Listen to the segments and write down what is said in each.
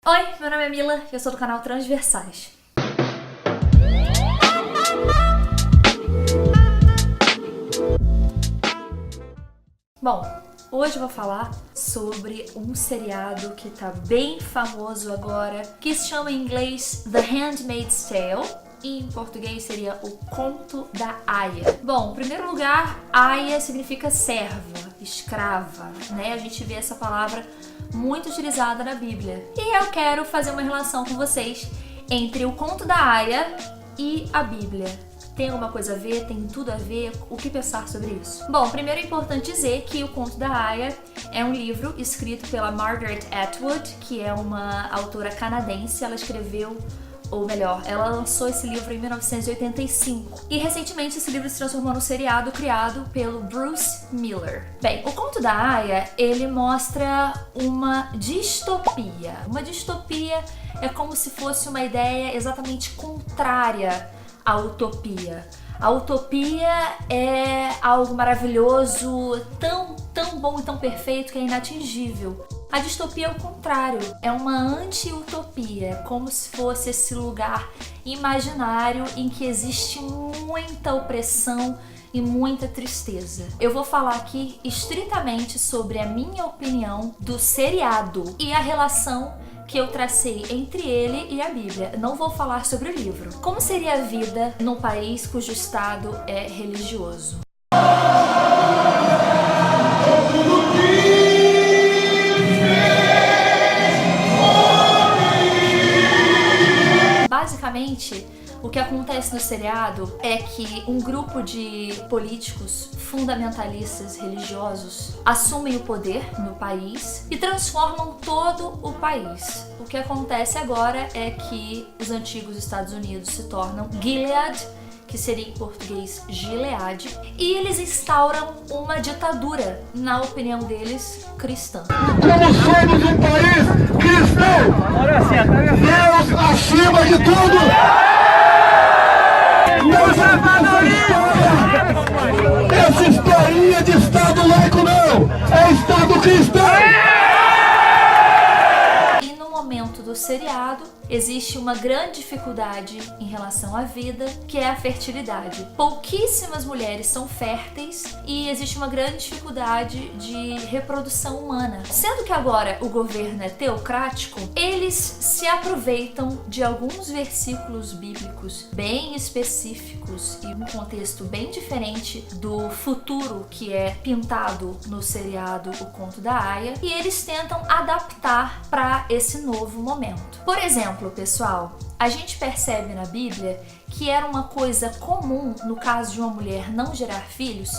Oi, meu nome é Mila e eu sou do canal Transversais. Bom, hoje eu vou falar sobre um seriado que tá bem famoso agora, que se chama em inglês The Handmaid's Tale, e em português seria O Conto da Aia. Bom, em primeiro lugar, Aia significa serva, escrava, né? A gente vê essa palavra muito utilizada na Bíblia. E eu quero fazer uma relação com vocês entre o Conto da Aia e a Bíblia. Tem alguma coisa a ver? Tem tudo a ver? O que pensar sobre isso? Bom, primeiro é importante dizer que O Conto da Aia é um livro escrito pela Margaret Atwood, que é uma autora canadense. Ela escreveu, ou melhor, ela lançou esse livro em 1985. E recentemente esse livro se transformou no seriado criado pelo Bruce Miller. Bem, O Conto da Aia, ele mostra uma distopia. Uma distopia é como se fosse uma ideia exatamente contrária à utopia. A utopia é algo maravilhoso, tão bom e tão perfeito que é inatingível. A distopia é o contrário, é uma anti-utopia, como se fosse esse lugar imaginário em que existe muita opressão e muita tristeza. Eu vou falar aqui estritamente sobre a minha opinião do seriado e a relação que eu tracei entre ele e a Bíblia. Não vou falar sobre o livro. Como seria a vida num país cujo estado é religioso? Basicamente, o que acontece no seriado é que um grupo de políticos fundamentalistas religiosos assumem o poder no país e transformam todo o país. O que acontece agora é que os antigos Estados Unidos se tornam Gilead, que seria em português Gileade, e eles instauram uma ditadura, na opinião deles, cristã. Como somos um país cristão, Deus acima de tudo! Essa historinha de Estado laico não, é Estado cristão! E no momento do seriado, existe uma grande dificuldade em relação à vida, que é a fertilidade. Pouquíssimas mulheres são férteis e existe uma grande dificuldade de reprodução humana. Sendo que agora o governo é teocrático, eles se aproveitam de alguns versículos bíblicos bem específicos e um contexto bem diferente do futuro que é pintado no seriado O Conto da Aia, e eles tentam adaptar para esse novo momento. Por exemplo, pessoal, a gente percebe na Bíblia que era uma coisa comum, no caso de uma mulher não gerar filhos,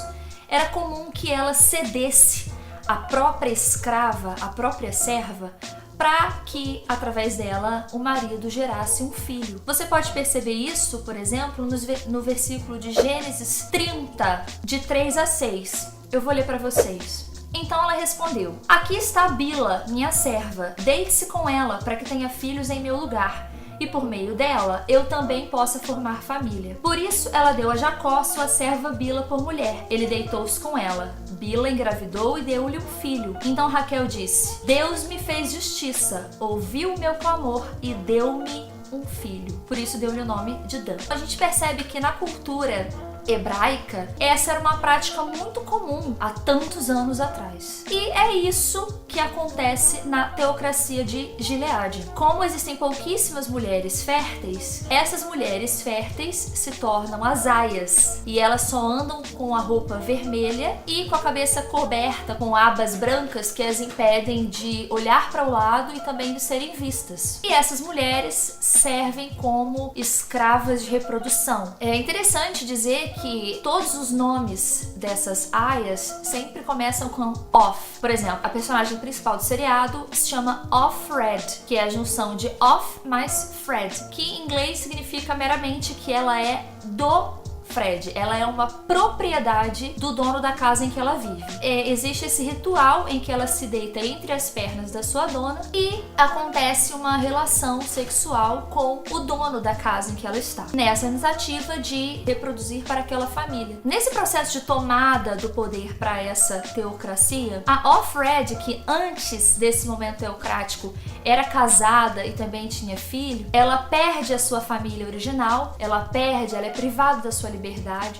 era comum que ela cedesse a própria escrava, a própria serva, para que, através dela, o marido gerasse um filho. Você pode perceber isso, por exemplo, no versículo de Gênesis 30, de 3 a 6. Eu vou ler para vocês. Então ela respondeu: aqui está Bila, minha serva, deite-se com ela para que tenha filhos em meu lugar, e por meio dela eu também possa formar família. Por isso ela deu a Jacó sua serva Bila por mulher. Ele deitou-se com ela. Bila engravidou e deu-lhe um filho. Então Raquel disse: Deus me fez justiça, ouviu o meu clamor e deu-me um filho. Por isso deu-lhe o nome de Dan. A gente percebe que na cultura hebraica, essa era uma prática muito comum há tantos anos atrás. E é isso que acontece na teocracia de Gileade. Como existem pouquíssimas mulheres férteis, essas mulheres férteis se tornam as aias, e elas só andam com a roupa vermelha e com a cabeça coberta com abas brancas que as impedem de olhar para o lado e também de serem vistas. E essas mulheres servem como escravas de reprodução. É interessante dizer que todos os nomes dessas aias sempre começam com off. Por exemplo, a personagem principal do seriado se chama Offred, que é a junção de off mais Fred, que em inglês significa meramente que ela é do Fred, ela é uma propriedade do dono da casa em que ela vive. Existe esse ritual em que ela se deita entre as pernas da sua dona e acontece uma relação sexual com o dono da casa em que ela está, nessa tentativa de reproduzir para aquela família. Nesse processo de tomada do poder para essa teocracia, a Offred, que antes desse momento teocrático era casada e também tinha filho, ela perde a sua família original, ela é privada da sua liberdade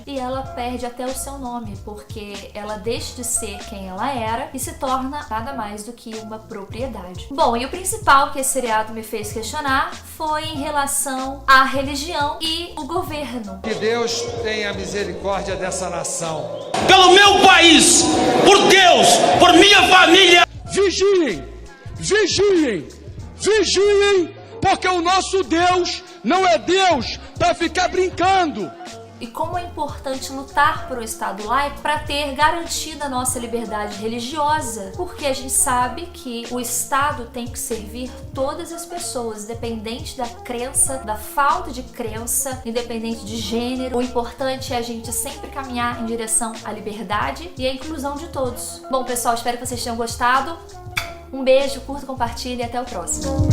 e ela perde até o seu nome, porque ela deixa de ser quem ela era e se torna nada mais do que uma propriedade. Bom, e o principal que esse seriado me fez questionar foi em relação à religião e o governo. Que Deus tenha misericórdia dessa nação. Pelo meu país, por Deus, por minha família. Vigiem, vigiem, vigiem, porque o nosso Deus não é Deus para ficar brincando. E como é importante lutar por um Estado laico para ter garantida a nossa liberdade religiosa, porque a gente sabe que o Estado tem que servir todas as pessoas, independente da crença, da falta de crença, independente de gênero. O importante é a gente sempre caminhar em direção à liberdade e à inclusão de todos. Bom, pessoal, espero que vocês tenham gostado. Um beijo, curta, compartilhe e até o próximo.